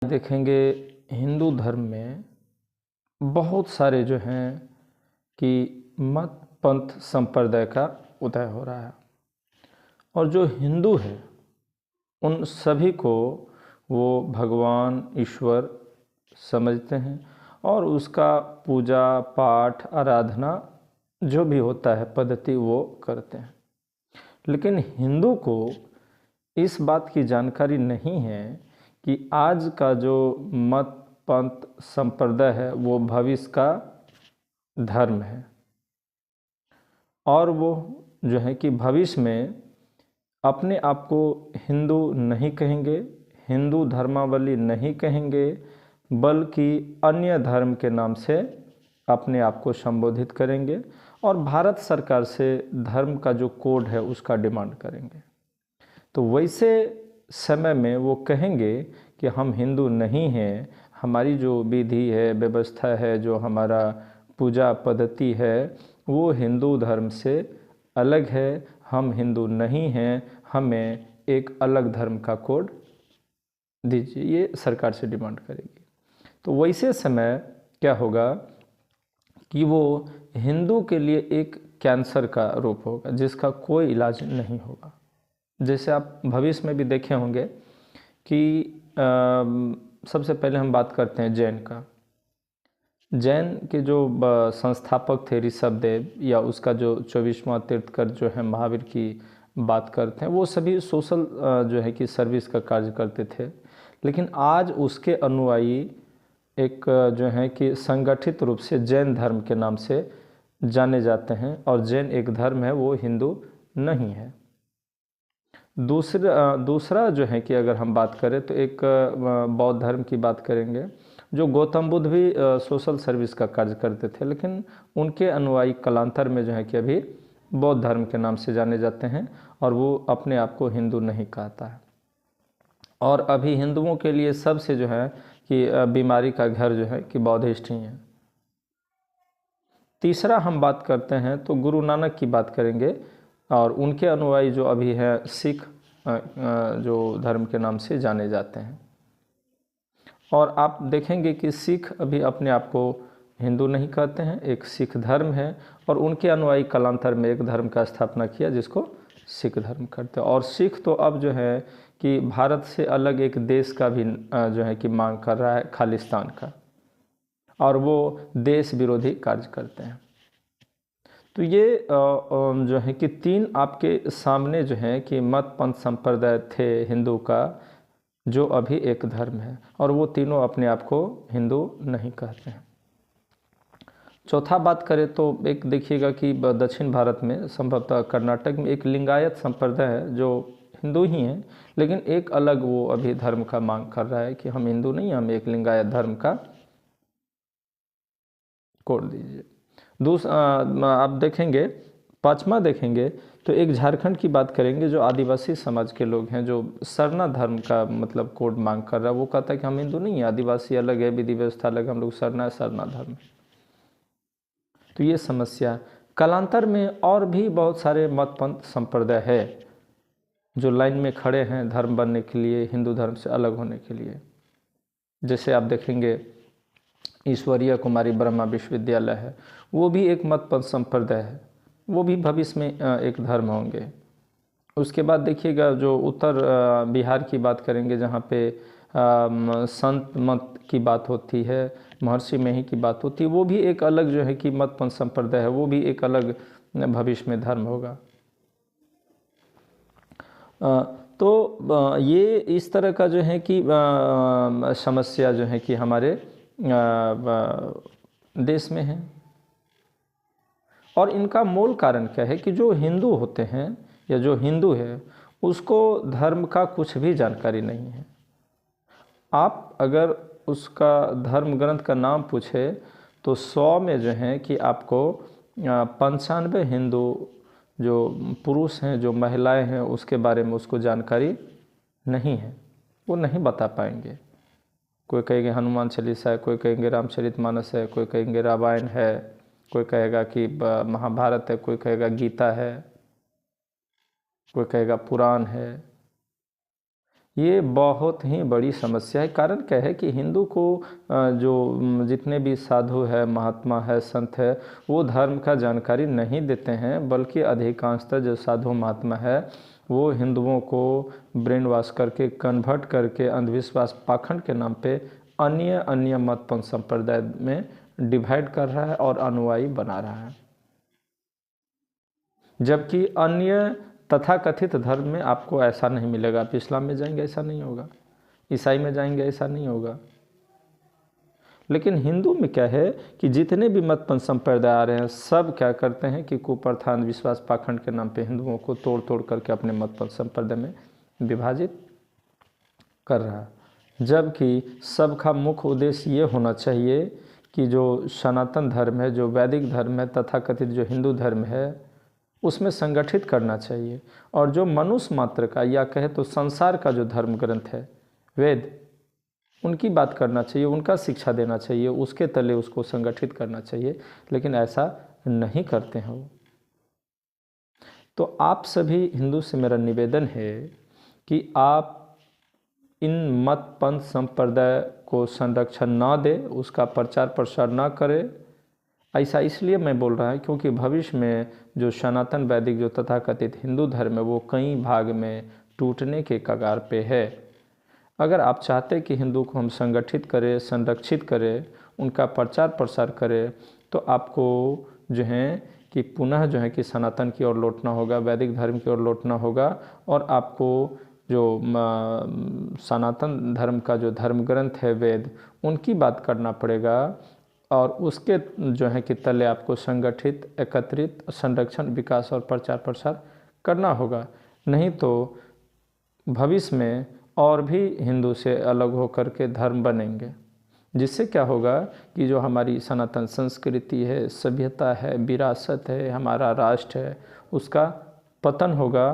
देखेंगे हिंदू धर्म में बहुत सारे जो हैं कि मत पंथ संप्रदाय का उदय हो रहा है, और जो हिंदू है उन सभी को वो भगवान ईश्वर समझते हैं और उसका पूजा पाठ आराधना जो भी होता है पद्धति वो करते हैं। लेकिन हिंदू को इस बात की जानकारी नहीं है कि आज का जो मत पंथ संप्रदाय है वो भविष्य का धर्म है, और वो जो है कि भविष्य में अपने आप को हिंदू नहीं कहेंगे, हिंदू धर्मावलंबी नहीं कहेंगे, बल्कि अन्य धर्म के नाम से अपने आप को संबोधित करेंगे और भारत सरकार से धर्म का जो कोड है उसका डिमांड करेंगे। तो वैसे समय में वो कहेंगे कि हम हिंदू नहीं हैं, हमारी जो विधि है व्यवस्था है, जो हमारा पूजा पद्धति है वो हिंदू धर्म से अलग है, हम हिंदू नहीं हैं, हमें एक अलग धर्म का कोड दीजिए, ये सरकार से डिमांड करेगी। तो वैसे समय क्या होगा कि वो हिंदू के लिए एक कैंसर का रूप होगा जिसका कोई इलाज नहीं होगा। जैसे आप भविष्य में भी देखे होंगे कि सबसे पहले हम बात करते हैं जैन का। जैन के जो संस्थापक थे ऋषभदेव, या उसका जो 24वां तीर्थंकर जो है महावीर की बात करते हैं, वो सभी सोशल जो है कि सर्विस का कार्य करते थे। लेकिन आज उसके अनुयायी एक जो है कि संगठित रूप से जैन धर्म के नाम से जाने जाते हैं, और जैन एक धर्म है, वो हिंदू नहीं है। दूसरा जो है कि अगर हम बात करें तो एक बौद्ध धर्म की बात करेंगे, जो गौतम बुद्ध भी सोशल सर्विस का कार्य करते थे, लेकिन उनके अनुयायी कालांतर में जो है कि अभी बौद्ध धर्म के नाम से जाने जाते हैं, और वो अपने आप को हिंदू नहीं कहता है। और अभी हिंदुओं के लिए सबसे जो है कि बीमारी का घर जो है कि बौद्धिस्ट ही है। तीसरा हम बात करते हैं तो गुरु नानक की बात करेंगे, और उनके अनुयायी जो अभी हैं सिख जो धर्म के नाम से जाने जाते हैं। और आप देखेंगे कि सिख अभी अपने आप को हिंदू नहीं कहते हैं, एक सिख धर्म है, और उनके अनुयायी कालांतर में एक धर्म का स्थापना किया जिसको सिख धर्म करते हैं। और सिख तो अब जो है कि भारत से अलग एक देश का भी जो है कि मांग कर रहा है, खालिस्तान का, और वो देश विरोधी कार्य करते हैं। तो ये जो है कि तीन आपके सामने जो है कि मत पंथ संप्रदाय थे हिंदू का, जो अभी एक धर्म है, और वो तीनों अपने आप को हिंदू नहीं कहते हैं। चौथा बात करें तो एक देखिएगा कि दक्षिण भारत में संभवतः कर्नाटक में एक लिंगायत संप्रदाय है जो हिंदू ही हैं, लेकिन एक अलग वो अभी धर्म का मांग कर रहा है कि हम हिंदू नहीं, हम एक लिंगायत धर्म का कोड दीजिए। आप देखेंगे, पांचवा देखेंगे तो एक झारखंड की बात करेंगे, जो आदिवासी समाज के लोग हैं, जो सरना धर्म का मतलब कोड मांग कर रहा है। वो कहता है कि हम हिंदू नहीं है, आदिवासी अलग है, विधि व्यवस्था अलग है, हम लोग सरना धर्म। तो ये समस्या कालांतर में और भी बहुत सारे मत पंथ संप्रदाय है जो लाइन में खड़े हैं धर्म बनने के लिए, हिंदू धर्म से अलग होने के लिए। जैसे आप देखेंगे ईश्वरीय कुमारी ब्रह्मा विश्वविद्यालय है, वो भी एक मत पंथ संप्रदाय है, वो भी भविष्य में एक धर्म होंगे। उसके बाद देखिएगा जो उत्तर बिहार की बात करेंगे, जहाँ पे संत मत की बात होती है, महर्षि मेही की बात होती है, वो भी एक अलग जो है कि मत पंथ संप्रदाय है, वो भी एक अलग भविष्य में धर्म होगा। तो ये इस तरह का जो है कि समस्या जो है कि हमारे देश में है। और इनका मूल कारण क्या है कि जो हिंदू होते हैं या जो हिंदू है उसको धर्म का कुछ भी जानकारी नहीं है। आप अगर उसका धर्म ग्रंथ का नाम पूछे तो 100 में जो है कि आपको 95 हिंदू जो पुरुष हैं, जो महिलाएं हैं, उसके बारे में उसको जानकारी नहीं है, वो नहीं बता पाएंगे। कोई कहेंगे हनुमान चालीसा है, कोई कहेंगे रामचरितमानस है, कोई कहेंगे रामायण है, कोई कहेगा कि महाभारत है, कोई कहेगा गीता है, कोई कहेगा पुराण है। ये बहुत ही बड़ी समस्या है। कारण क्या है कि हिंदू को जो जितने भी साधु है, महात्मा है, संत है, वो धर्म का जानकारी नहीं देते हैं, बल्कि अधिकांशतः जो साधु महात्मा है वो हिंदुओं को ब्रेन वॉश करके, कन्वर्ट करके, अंधविश्वास पाखंड के नाम पे अन्य अन्य मत पंथ संप्रदाय में डिवाइड कर रहा है और अनुयायी बना रहा है। जबकि अन्य तथाकथित धर्म में आपको ऐसा नहीं मिलेगा। आप इस्लाम में जाएंगे ऐसा नहीं होगा, ईसाई में जाएंगे ऐसा नहीं होगा। लेकिन हिंदू में क्या है कि जितने भी मत पंथ संप्रदाय आ रहे हैं, सब क्या करते हैं कि कुप्रथा, अंधविश्वास, पाखंड के नाम पे हिंदुओं को तोड़ तोड़ करके अपने मत पंथ संप्रदाय में विभाजित कर रहा है। जबकि सबका मुख्य उद्देश्य ये होना चाहिए कि जो सनातन धर्म है, जो वैदिक धर्म है, तथाकथित जो हिंदू धर्म है, उसमें संगठित करना चाहिए। और जो मनुष्य मात्र का, या कहे तो संसार का जो धर्म ग्रंथ है, वेद, उनकी बात करना चाहिए, उनका शिक्षा देना चाहिए, उसके तले उसको संगठित करना चाहिए। लेकिन ऐसा नहीं करते हैं वो। तो आप सभी हिंदू से मेरा निवेदन है कि आप इन मत पंथ संप्रदाय को संरक्षण ना दे, उसका प्रचार प्रसार ना करें। ऐसा इसलिए मैं बोल रहा हूँ क्योंकि भविष्य में जो सनातन वैदिक जो तथाकथित हिंदू धर्म है वो कई भाग में टूटने के कगार पे है। अगर आप चाहते कि हिंदू को हम संगठित करें, संरक्षित करें, उनका प्रचार प्रसार करें, तो आपको जो है कि पुनः जो है कि सनातन की ओर लौटना होगा, वैदिक धर्म की ओर लौटना होगा। और आपको जो सनातन धर्म का जो धर्म ग्रंथ है वेद, उनकी बात करना पड़ेगा। और उसके जो है कि तले आपको संगठित, एकत्रित, संरक्षण, विकास और प्रचार प्रसार करना होगा। नहीं तो भविष्य में और भी हिंदू से अलग होकर के धर्म बनेंगे, जिससे क्या होगा कि जो हमारी सनातन संस्कृति है, सभ्यता है, विरासत है, हमारा राष्ट्र है, उसका पतन होगा,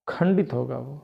खंडित होगा वो।